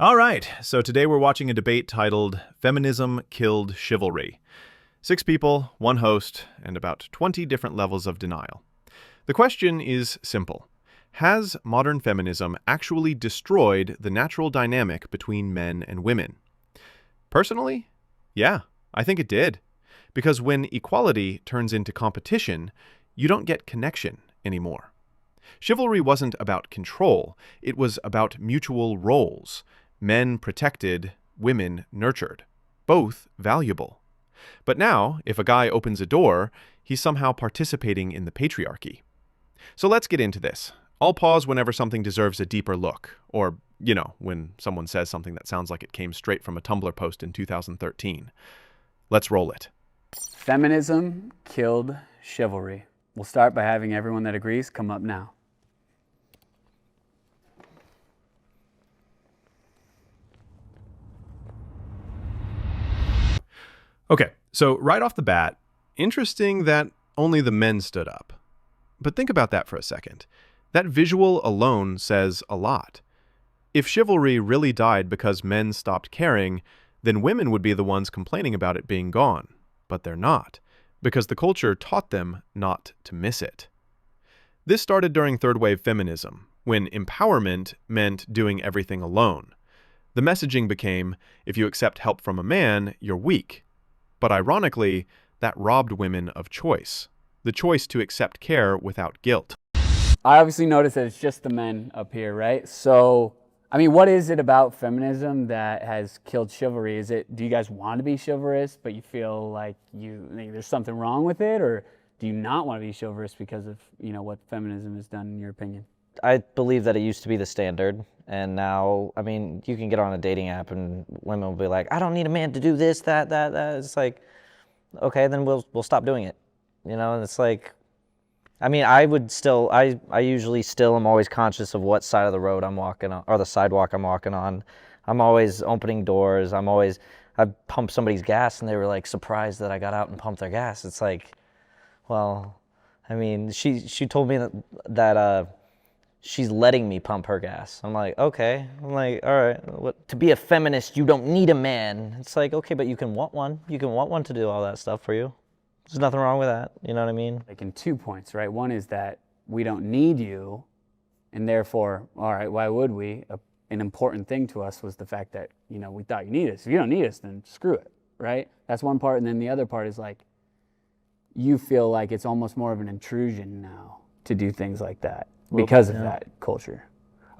All right, so today we're watching a debate titled Feminism Killed Chivalry. 6 people, 1 host, and about 20 different levels of denial. The question is simple. Has modern feminism actually destroyed the natural dynamic between men and women? Personally, yeah, I think it did. Because when equality turns into competition, you don't get connection anymore. Chivalry wasn't about control, it was about mutual roles. Men protected, women nurtured. Both valuable. But now, if a guy opens a door, he's somehow participating in the patriarchy. So let's get into this. I'll pause whenever something deserves a deeper look, or, when someone says something that sounds like it came straight from a Tumblr post in 2013. Let's roll it. Feminism killed chivalry. We'll start by having everyone that agrees come up now. Okay, so right off the bat, interesting that only the men stood up. But think about that for a second. That visual alone says a lot. If chivalry really died because men stopped caring, then women would be the ones complaining about it being gone. But they're not, because the culture taught them not to miss it. This started during third-wave feminism, when empowerment meant doing everything alone. The messaging became, if you accept help from a man, you're weak. But ironically, that robbed women of choice. The choice to accept care without guilt. I obviously noticed that it's just the men up here, right? So, what is it about feminism that has killed chivalry? Do you guys want to be chivalrous, but you feel like there's something wrong with it? Or do you not want to be chivalrous because of, what feminism has done, in your opinion? I believe that it used to be the standard, and now, you can get on a dating app and women will be like, I don't need a man to do this, that. It's like, okay, then we'll stop doing it. And it's like, I usually still am always conscious of what side of the road I'm walking on, or the sidewalk I'm walking on. I'm always opening doors. I've pumped somebody's gas and they were like surprised that I got out and pumped their gas. It's like, well, she told me that she's letting me pump her gas. I'm like, okay. I'm like, all right. To be a feminist, you don't need a man. It's like, okay, but you can want one. You can want one to do all that stuff for you. There's nothing wrong with that. You know what I mean? Like in 2 points, right? One is that we don't need you, and therefore, all right, why would we? An important thing to us was the fact that, we thought you need us. If you don't need us, then screw it, right? That's one part. And then the other part is like, you feel like it's almost more of an intrusion now to do things like that because of that culture.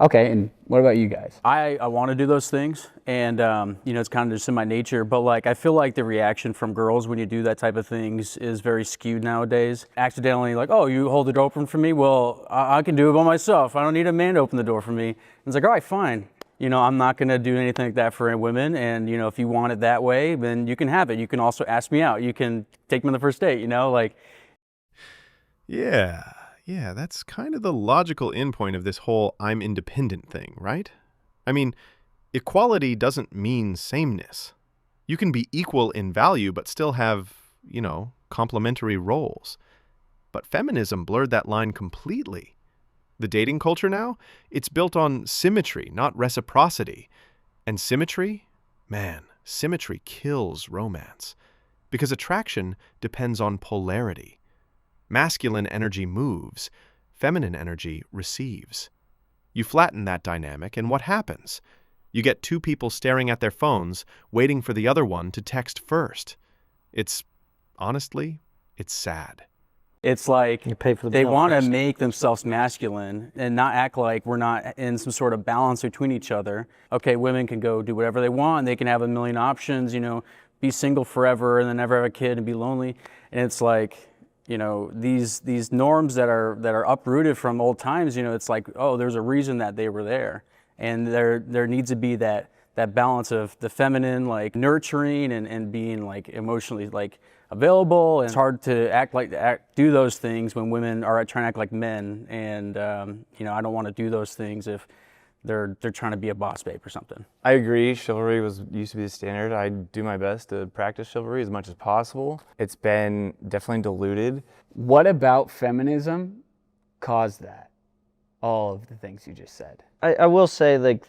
Okay, and what about you guys? I want to do those things, and it's kind of just in my nature, but I feel like the reaction from girls when you do that type of things is very skewed nowadays. Accidentally oh, you hold it open for me? Well, I can do it by myself. I don't need a man to open the door for me. And it's like, all right, fine. I'm not going to do anything like that for women, and if you want it that way, then you can have it. You can also ask me out. You can take me on the first date, Yeah, that's kind of the logical endpoint of this whole I'm independent thing, right? Equality doesn't mean sameness. You can be equal in value but still have, complementary roles. But feminism blurred that line completely. The dating culture now, it's built on symmetry, not reciprocity. And symmetry? Man, symmetry kills romance. Because attraction depends on polarity. Masculine energy moves, feminine energy receives. You flatten that dynamic, and what happens? You get 2 people staring at their phones, waiting for the other one to text first. Honestly, it's sad. It's like You pay for the they bill want to first. make themselves masculine and not act like we're not in some sort of balance between each other. Okay, women can go do whatever they want. They can have a million options, be single forever and then never have a kid and be lonely. And it's like, these norms that are uprooted from old times, it's like, oh, there's a reason that they were there. And there needs to be that balance of the feminine, nurturing and being emotionally available. And it's hard to do those things when women are trying to act like men. And, I don't want to do those things if they're trying to be a boss babe or something. I agree. Chivalry used to be the standard. I do my best to practice chivalry as much as possible. It's been definitely diluted. What about feminism caused that? All of the things you just said. I will say, the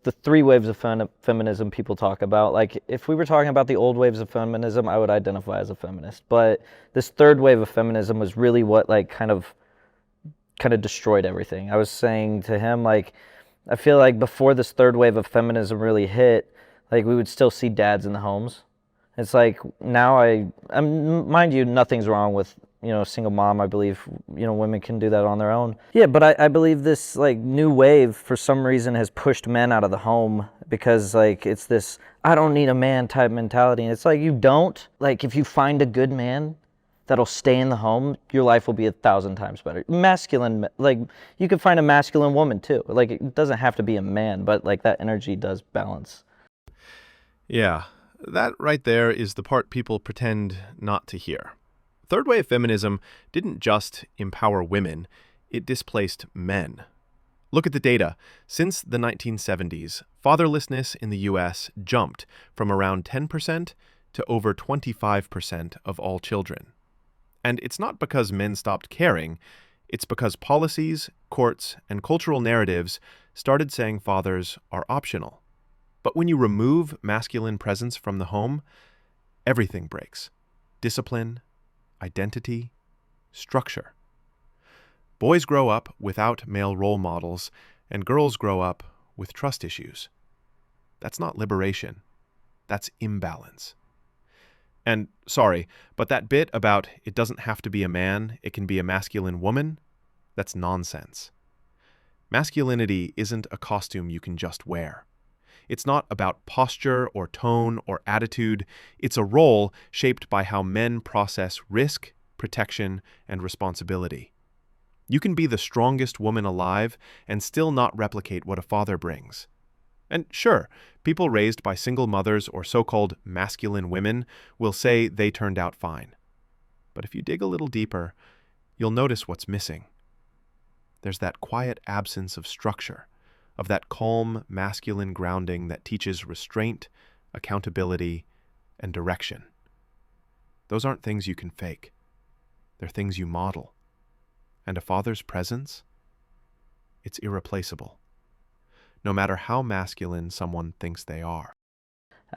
the three waves of feminism people talk about. Like, if we were talking about the old waves of feminism, I would identify as a feminist. But this third wave of feminism was really what, like, kind of destroyed everything. I was saying to him, like, I feel like before this third wave of feminism really hit, like, we would still see dads in the homes. It's like now mind you, nothing's wrong with, single mom. I believe, women can do that on their own. Yeah, but I believe this, like, new wave for some reason has pushed men out of the home because, like, it's this I don't need a man type mentality. And it's like, you don't. Like, if you find a good man that'll stay in the home, your life will be 1,000 times better. Masculine, like, you could find a masculine woman too. Like, it doesn't have to be a man, but, like, that energy does balance. Yeah, that right there is the part people pretend not to hear. Third wave feminism didn't just empower women, it displaced men. Look at the data. Since the 1970s, fatherlessness in the U.S. jumped from around 10% to over 25% of all children. And it's not because men stopped caring, it's because policies, courts, and cultural narratives started saying fathers are optional. But when you remove masculine presence from the home, everything breaks. Discipline, identity, structure. Boys grow up without male role models, and girls grow up with trust issues. That's not liberation. That's imbalance. And, sorry, but that bit about it doesn't have to be a man, it can be a masculine woman, that's nonsense. Masculinity isn't a costume you can just wear. It's not about posture or tone or attitude. It's a role shaped by how men process risk, protection, and responsibility. You can be the strongest woman alive and still not replicate what a father brings. And sure, people raised by single mothers or so-called masculine women will say they turned out fine. But if you dig a little deeper, you'll notice what's missing. There's that quiet absence of structure, of that calm masculine grounding that teaches restraint, accountability, and direction. Those aren't things you can fake. They're things you model. And a father's presence? It's irreplaceable, no matter how masculine someone thinks they are.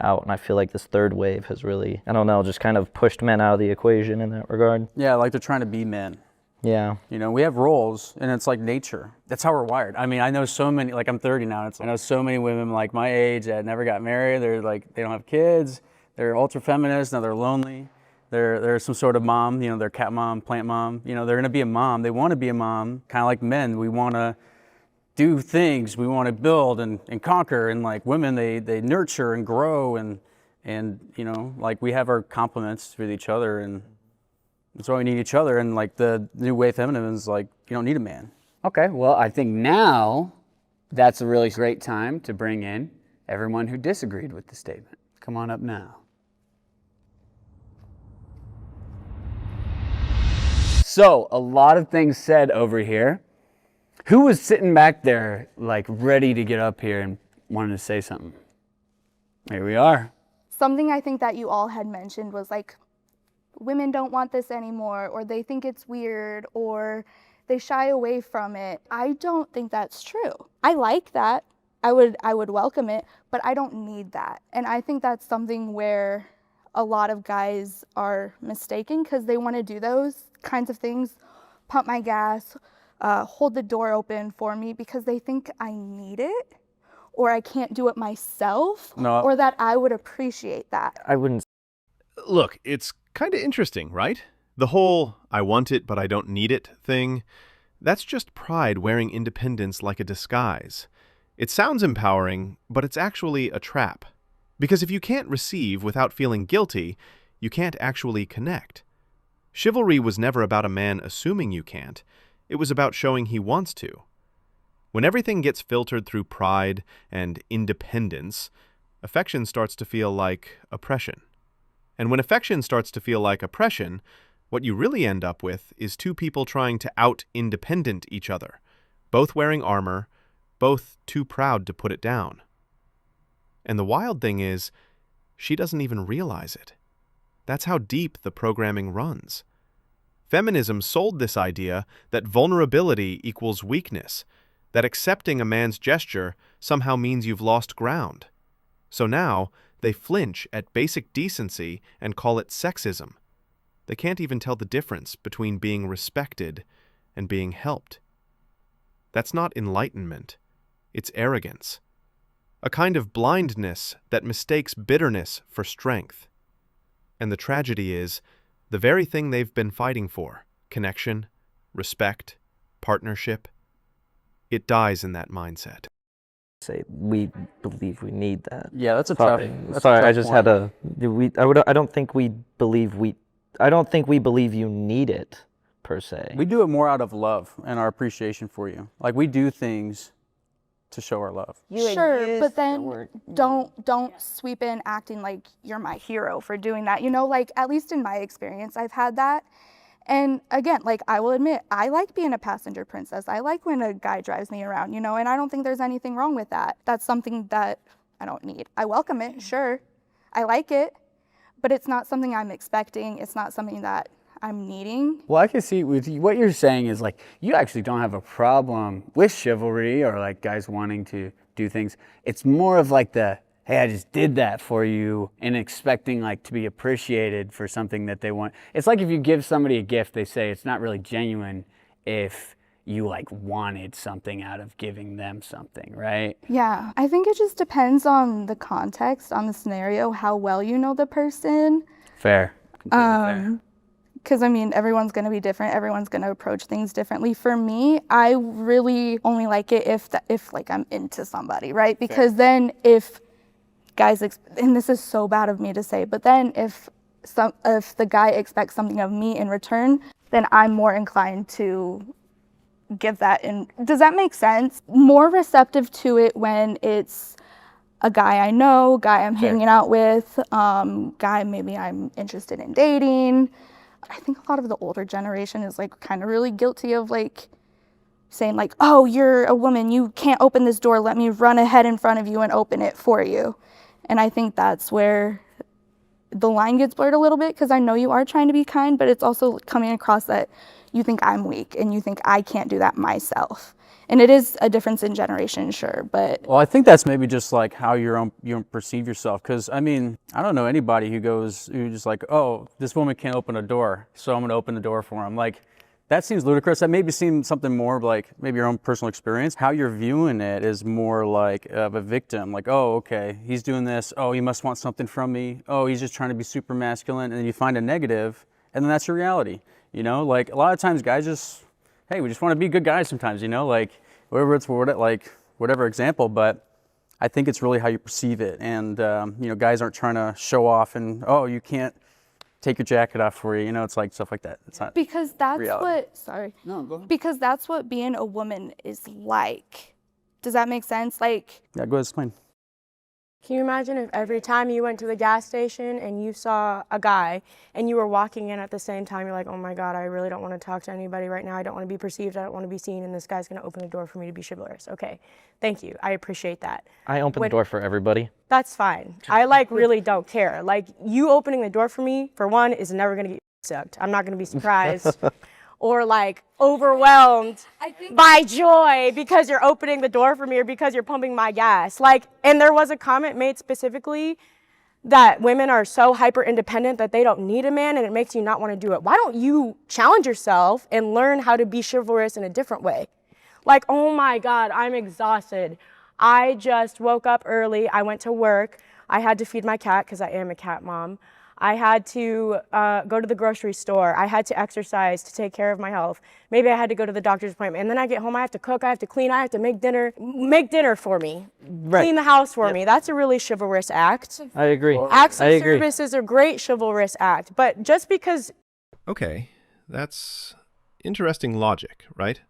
And I feel like this third wave has really, just kind of pushed men out of the equation in that regard. Yeah, like they're trying to be men. Yeah. We have roles, and it's like nature. That's how we're wired. I mean, I know so many, like, I'm 30 now. I know so many women like my age that never got married. They're like, they don't have kids. They're ultra feminist. Now they're lonely. They're some sort of mom. They're cat mom, plant mom. They're going to be a mom. They want to be a mom, kind of like men. We want to do things. We want to build and conquer. And like women, they nurture and grow. And like we have our complements with each other. And that's why we need each other. And like the new wave feminism is like, you don't need a man. Okay, well, I think now that's a really great time to bring in everyone who disagreed with the statement. Come on up now. So, a lot of things said over here. Who was sitting back there, like, ready to get up here and wanted to say something? Here we are. Something I think that you all had mentioned was, like, women don't want this anymore, or they think it's weird, or they shy away from it. I don't think that's true. I like that. I would welcome it, but I don't need that. And I think that's something where a lot of guys are mistaken because they want to do those kinds of things, pump my gas, hold the door open for me because they think I need it, or I can't do it myself, or that I would appreciate that. I wouldn't. Look, it's kind of interesting, right? The whole I want it but I don't need it thing, that's just pride wearing independence like a disguise. It sounds empowering, but it's actually a trap. Because if you can't receive without feeling guilty, you can't actually connect. Chivalry was never about a man assuming you can't. It was about showing he wants to. When everything gets filtered through pride and independence, affection starts to feel like oppression. And when affection starts to feel like oppression, what you really end up with is two people trying to out-independent each other, both wearing armor, both too proud to put it down. And the wild thing is, she doesn't even realize it. That's how deep the programming runs. Feminism sold this idea that vulnerability equals weakness, that accepting a man's gesture somehow means you've lost ground. So now, they flinch at basic decency and call it sexism. They can't even tell the difference between being respected and being helped. That's not enlightenment. It's arrogance. A kind of blindness that mistakes bitterness for strength. And the tragedy is, the very thing they've been fighting for, connection, respect, partnership, it dies in that mindset. Say we believe we need that. Yeah, that's a Sorry, tough. That's sorry. a tough I just point. had I don't think we believe I don't think we believe you need it, per se. We do it more out of love and our appreciation for you. Like we do things to show our love. Sure, but then don't sweep in acting like you're my hero for doing that. You know, like at least in my experience, I've had that. And again, like I will admit, I like being a passenger princess. I like when a guy drives me around, you know, and I don't think there's anything wrong with that. That's something that I don't need. I welcome it, sure. I like it, but it's not something I'm expecting. It's not something that I'm needing. Well, I can see with what you're saying is like you actually don't have a problem with chivalry or like guys wanting to do things. It's more of like the, hey, I just did that for you and expecting like to be appreciated for something that they want. It's like if you give somebody a gift, they say it's not really genuine if you like wanted something out of giving them something, right? Yeah, I think it just depends on the context, on the scenario, how well you know the person. Fair. Fair. Because, I mean, everyone's going to be different. Everyone's going to approach things differently. For me, I really only like it if like, I'm into somebody, right? Because then if guys, and this is so bad of me to say, but then if the guy expects something of me in return, then I'm more inclined to give that. And does that make sense? More receptive to it when it's a guy I know, guy I'm hanging out with, guy maybe I'm interested in dating. I think a lot of the older generation is like kind of really guilty of like saying like, oh, you're a woman, you can't open this door, let me run ahead in front of you and open it for you. And I think that's where the line gets blurred a little bit, because I know you are trying to be kind, but it's also coming across that you think I'm weak and you think I can't do that myself. And it is a difference in generation, sure, but... Well, I think that's maybe just like how you perceive yourself. Because, I mean, I don't know anybody who's just like, oh, this woman can't open a door, so I'm going to open the door for him. Like, that seems ludicrous. That maybe seems something more like maybe your own personal experience. How you're viewing it is more like of a victim. Like, oh, okay, he's doing this. Oh, he must want something from me. Oh, he's just trying to be super masculine. And then you find a negative, and then that's your reality. You know, like a lot of times guys just... hey, we just want to be good guys sometimes, you know, like whatever it's for, like whatever example, but I think it's really how you perceive it. And, you know, guys aren't trying to show off and, oh, you can't take your jacket off for you, you know, it's like stuff like that. It's not because that's reality. No, go ahead. Because that's what being a woman is like. Does that make sense? Like, Yeah, go ahead, explain. Can you imagine if every time you went to the gas station and you saw a guy and you were walking in at the same time, you're like, oh my God, I really don't want to talk to anybody right now. I don't want to be perceived. I don't want to be seen. And this guy's going to open the door for me to be chivalrous. Okay, thank you. I appreciate that. I open the door for everybody. That's fine. I like really don't care. Like you opening the door for me, for one, is never going to get sucked. I'm not going to be surprised or like overwhelmed by joy because you're opening the door for me or because you're pumping my gas. Like, and there was a comment made specifically that women are so hyper independent that they don't need a man and it makes you not want to do it. Why don't you challenge yourself and learn how to be chivalrous in a different way? Like, oh my God, I'm exhausted. I just woke up early. I went to work. I had to feed my cat because I am a cat mom. I had to go to the grocery store. I had to exercise to take care of my health. Maybe I had to go to the doctor's appointment. And then I get home, I have to cook, I have to clean, I have to make dinner for me, clean the house for me. That's a really chivalrous act. I agree. Acts of service is a great chivalrous act. But just because... Okay, that's interesting logic, right?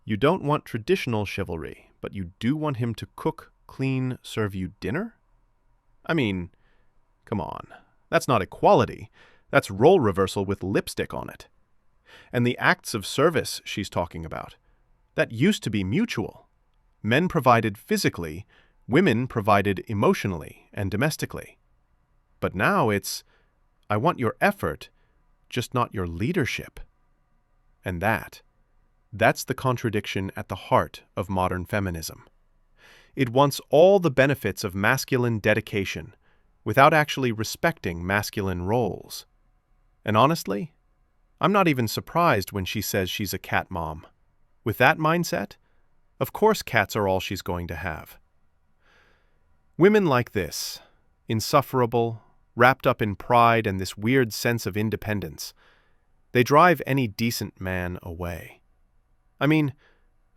You don't want traditional chivalry, but you do want him to cook, clean, serve you dinner? I mean, come on. That's not equality. That's role reversal with lipstick on it. And the acts of service she's talking about, that used to be mutual. Men provided physically, women provided emotionally and domestically. But now it's, I want your effort, just not your leadership. And that That's the contradiction at the heart of modern feminism. It wants all the benefits of masculine dedication without actually respecting masculine roles. And honestly, I'm not even surprised when she says she's a cat mom. With that mindset, of course cats are all she's going to have. Women like this, insufferable, wrapped up in pride and this weird sense of independence, they drive any decent man away. I mean,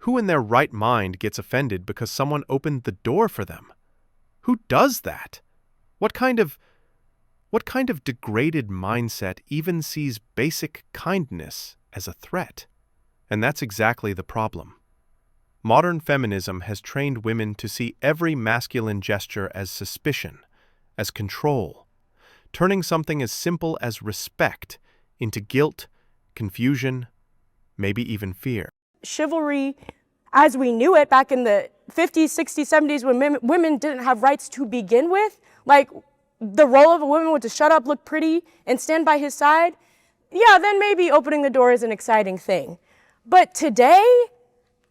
who in their right mind gets offended because someone opened the door for them? Who does that? What kind of degraded mindset even sees basic kindness as a threat? And that's exactly the problem. Modern feminism has trained women to see every masculine gesture as suspicion, as control, turning something as simple as respect into guilt, confusion, maybe even fear. Chivalry, as we knew it back in the 50s, 60s, 70s, when women didn't have rights to begin with, like the role of a woman was to shut up, look pretty, and stand by his side, yeah, then maybe opening the door is an exciting thing. But today,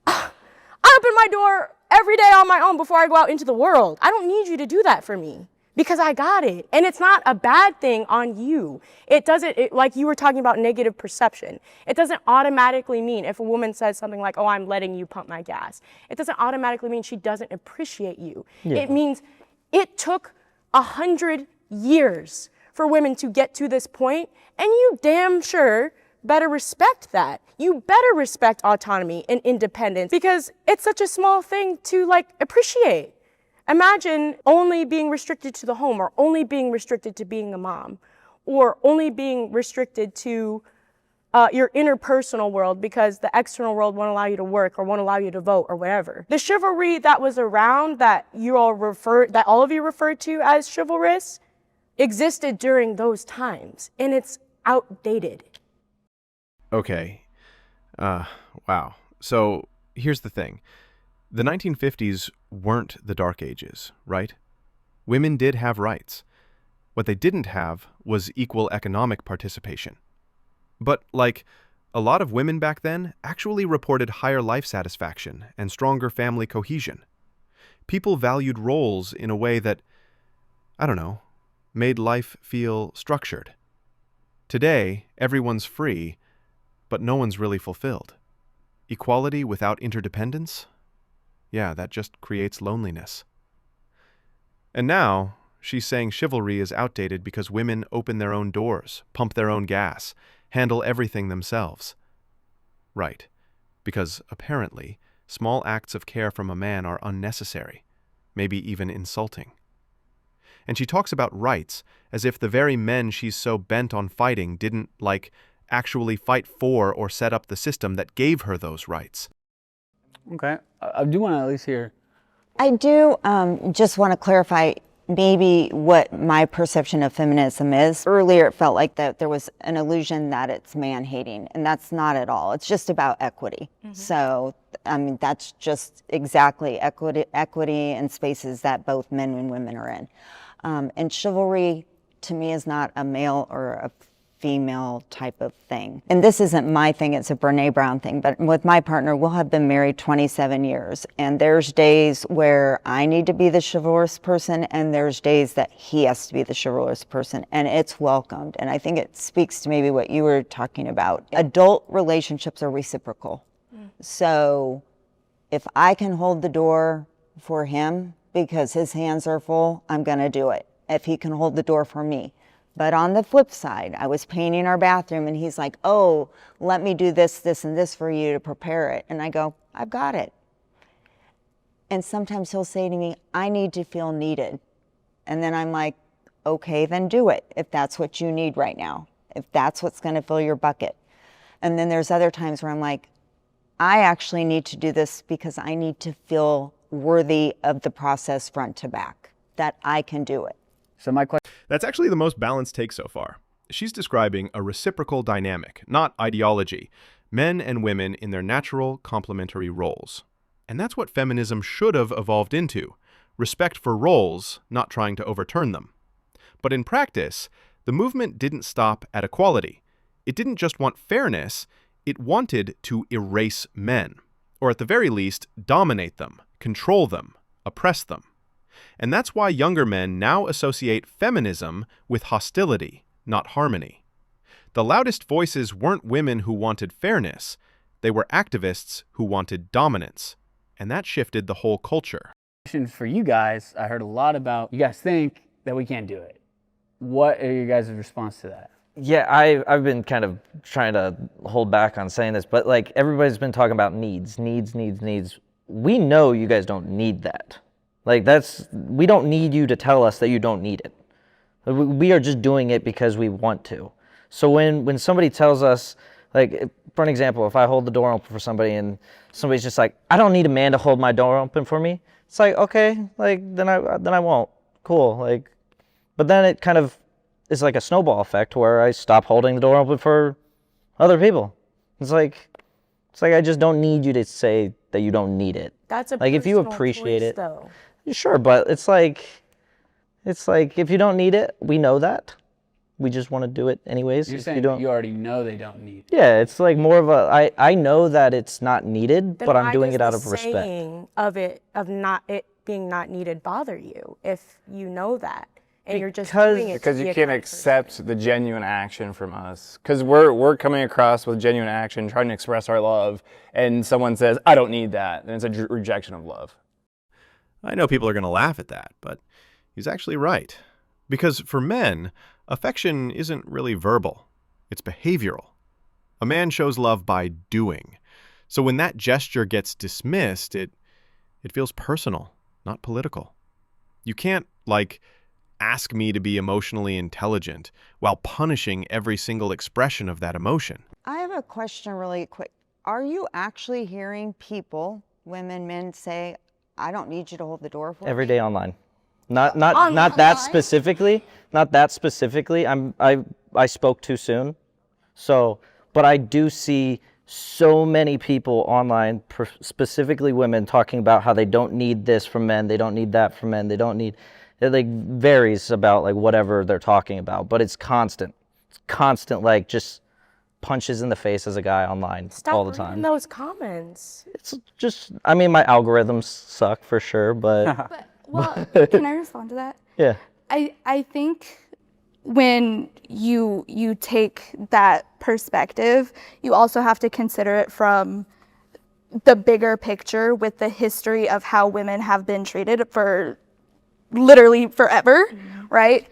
I open my door every day on my own before I go out into the world. I don't need you to do that for me because I got it. And it's not a bad thing on you. It doesn't, like you were talking about negative perception. It doesn't automatically mean if a woman says something like, oh, I'm letting you pump my gas. It doesn't automatically mean she doesn't appreciate you. Yeah. It means it took 100 years for women to get to this point, and you damn sure better respect that. You better respect autonomy and independence because it's such a small thing to appreciate. Imagine only being restricted to the home or only being restricted to being a mom or only being restricted to your interpersonal world because the external world won't allow you to work or won't allow you to vote or whatever. The chivalry that was around that all of you referred to as chivalrous existed during those times, and it's outdated. Okay. Wow. So here's the thing. The 1950s weren't the Dark Ages, right? Women did have rights. What they didn't have was equal economic participation. But, a lot of women back then actually reported higher life satisfaction and stronger family cohesion. People valued roles in a way that, made life feel structured. Today, everyone's free, but no one's really fulfilled. Equality without interdependence? Yeah, that just creates loneliness. And now, she's saying chivalry is outdated because women open their own doors, pump their own gas, handle everything themselves. Right, because apparently, small acts of care from a man are unnecessary, maybe even insulting. And she talks about rights as if the very men she's so bent on fighting didn't, actually fight for or set up the system that gave her those rights. Okay, I do want to at least hear. I do just want to clarify maybe what my perception of feminism is. Earlier it felt like that there was an illusion that it's man-hating, and that's not at all. It's just about equity. Mm-hmm. So, that's just exactly equity in spaces that both men and women are in. And chivalry, to me, is not a male or a female type of thing. And this isn't my thing, it's a Brene Brown thing, but with my partner, we'll have been married 27 years. And there's days where I need to be the chivalrous person, and there's days that he has to be the chivalrous person, and it's welcomed. And I think it speaks to maybe what you were talking about. Adult relationships are reciprocal. So if I can hold the door for him because his hands are full, I'm gonna do it. If he can hold the door for me. But on the flip side, I was painting our bathroom and he's like, oh, let me do this, this, and this for you to prepare it. And I go, I've got it. And sometimes he'll say to me, I need to feel needed. And then I'm like, okay, then do it if that's what you need right now, if that's what's gonna fill your bucket. And then there's other times where I'm like, I actually need to do this because I need to feel worthy of the process front to back, that I can do it. So my question. That's actually the most balanced take so far. She's describing a reciprocal dynamic, not ideology. Men and women in their natural, complementary roles. And that's what feminism should have evolved into. Respect for roles, not trying to overturn them. But in practice, the movement didn't stop at equality. It didn't just want fairness, It wanted to erase men, or at the very least, dominate them, control them, oppress them. And that's why younger men now associate feminism with hostility, not harmony. The loudest voices weren't women who wanted fairness, they were activists who wanted dominance. And that shifted the whole culture. For you guys, I heard a lot about, you guys think that we can't do it. What are your guys' response to that? Yeah, I've been kind of trying to hold back on saying this, but like everybody's been talking about needs. We know you guys don't need that. Like we don't need you to tell us that you don't need it. We are just doing it because we want to. So when somebody tells us, like for an example, if I hold the door open for somebody and somebody's just like, I don't need a man to hold my door open for me. It's like, okay, like then I won't. Cool. Like, but then it kind of is like a snowball effect where I stop holding the door open for other people. It's like I just don't need you to say that you don't need it. That's a like if you personal appreciate choice, it, though. Sure, but it's like if you don't need it, we know that. We just want to do it anyways. You're saying you already know they don't need it. Yeah, it's like more of a I know that it's not needed, Then but I'm why doing does it out the of respect. saying of it being not needed bother you if you know that and you're just doing it Because to be you a can't kind accept person. the genuine action from us. Because we're coming across with genuine action, trying to express our love, and someone says, I don't need that, then it's a rejection of love. I know people are going to laugh at that, but he's actually right. Because for men, affection isn't really verbal. It's behavioral. A man shows love by doing. So when that gesture gets dismissed, it feels personal, not political. You can't, ask me to be emotionally intelligent while punishing every single expression of that emotion. I have a question really quick. Are you actually hearing people, women, men, say, I don't need you to hold the door for me? Every day online. Not that specifically. Not that specifically. I spoke too soon. So, but I do see so many people online, specifically women, talking about how they don't need this from men, they don't need that from men, they don't need. It varies about whatever they're talking about, but it's constant. It's constant, just punches in the face as a guy online all the time. Stop reading those comments. It's just, my algorithms suck for sure, but. Can I respond to that? Yeah. I think when you take that perspective, you also have to consider it from the bigger picture with the history of how women have been treated for literally forever, right?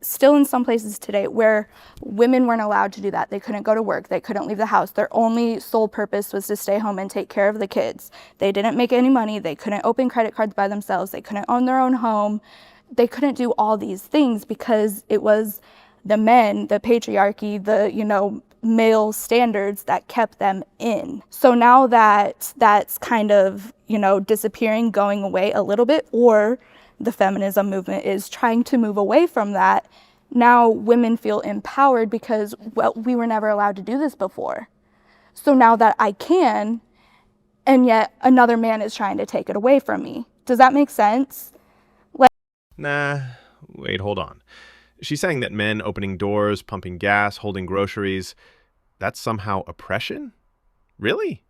Still in some places today where women weren't allowed to do that. They couldn't go to work. They couldn't leave the house. Their only sole purpose was to stay home and take care of the kids. They didn't make any money. They couldn't open credit cards by themselves. They couldn't own their own home. They couldn't do all these things because it was the men, the patriarchy, the, male standards that kept them in. So now that that's kind of, disappearing, going away a little bit, or the feminism movement is trying to move away from that. Now women feel empowered because, we were never allowed to do this before. So now that I can, and yet another man is trying to take it away from me. Does that make sense? Nah, wait, hold on. She's saying that men opening doors, pumping gas, holding groceries, that's somehow oppression? Really?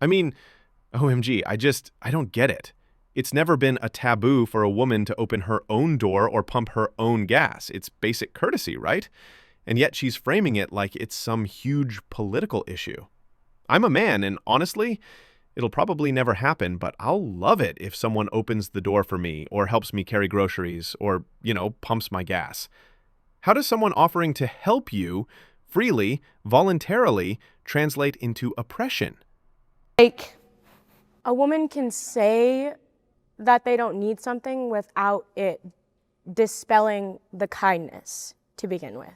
OMG, I don't get it. It's never been a taboo for a woman to open her own door or pump her own gas. It's basic courtesy, right? And yet she's framing it like it's some huge political issue. I'm a man, and honestly, it'll probably never happen, but I'll love it if someone opens the door for me or helps me carry groceries or, pumps my gas. How does someone offering to help you freely, voluntarily, translate into oppression? A woman can say that they don't need something without it dispelling the kindness to begin with.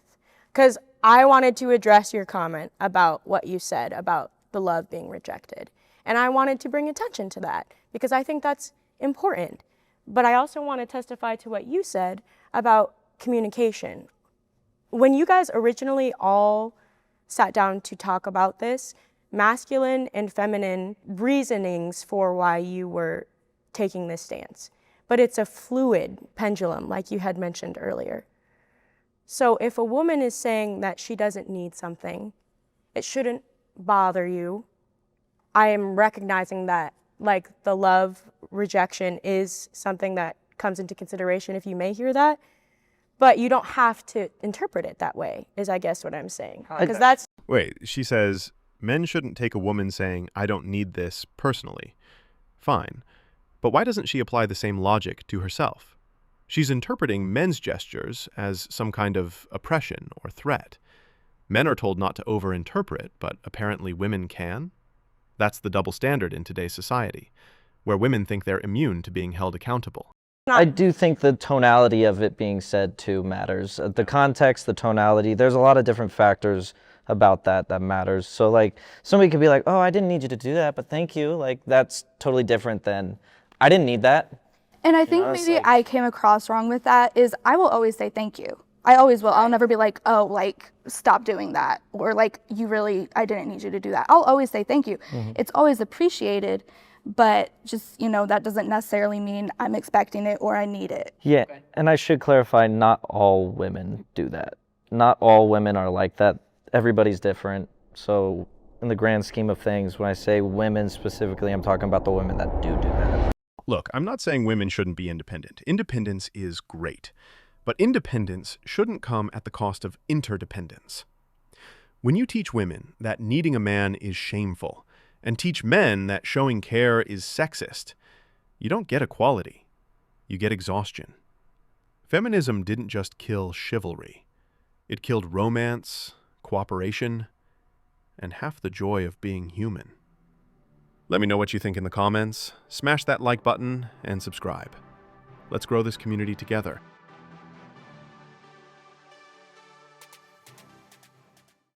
Because I wanted to address your comment about what you said about the love being rejected. And I wanted to bring attention to that because I think that's important. But I also want to testify to what you said about communication. When you guys originally all sat down to talk about this, masculine and feminine reasonings for why you were taking this stance. But it's a fluid pendulum, like you had mentioned earlier. So if a woman is saying that she doesn't need something, it shouldn't bother you, I am recognizing that like the love rejection is something that comes into consideration if you may hear that, but you don't have to interpret it that way, is I guess what I'm saying. Because that's Wait, she says men shouldn't take a woman saying, I don't need this personally. Fine. But why doesn't she apply the same logic to herself? She's interpreting men's gestures as some kind of oppression or threat. Men are told not to overinterpret, but apparently women can. That's the double standard in today's society, where women think they're immune to being held accountable. I do think the tonality of it being said too matters. The context, the tonality, there's a lot of different factors about that matters. So like somebody could be like, oh, I didn't need you to do that, but thank you. Like that's totally different than I didn't need that. And I think maybe I came across wrong with that is I will always say thank you. I always will. I'll never be like, oh, like, stop doing that. Or like, I didn't need you to do that. I'll always say thank you. It's always appreciated, but just, that doesn't necessarily mean I'm expecting it or I need it. Yeah, and I should clarify, not all women do that. Not all women are like that. Everybody's different. So in the grand scheme of things, when I say women specifically, I'm talking about the women that do that. Look, I'm not saying women shouldn't be independent. Independence is great. But independence shouldn't come at the cost of interdependence. When you teach women that needing a man is shameful, and teach men that showing care is sexist, you don't get equality. You get exhaustion. Feminism didn't just kill chivalry. It killed romance, cooperation, and half the joy of being human. Let me know what you think in the comments. Smash that like button and subscribe. Let's grow this community together.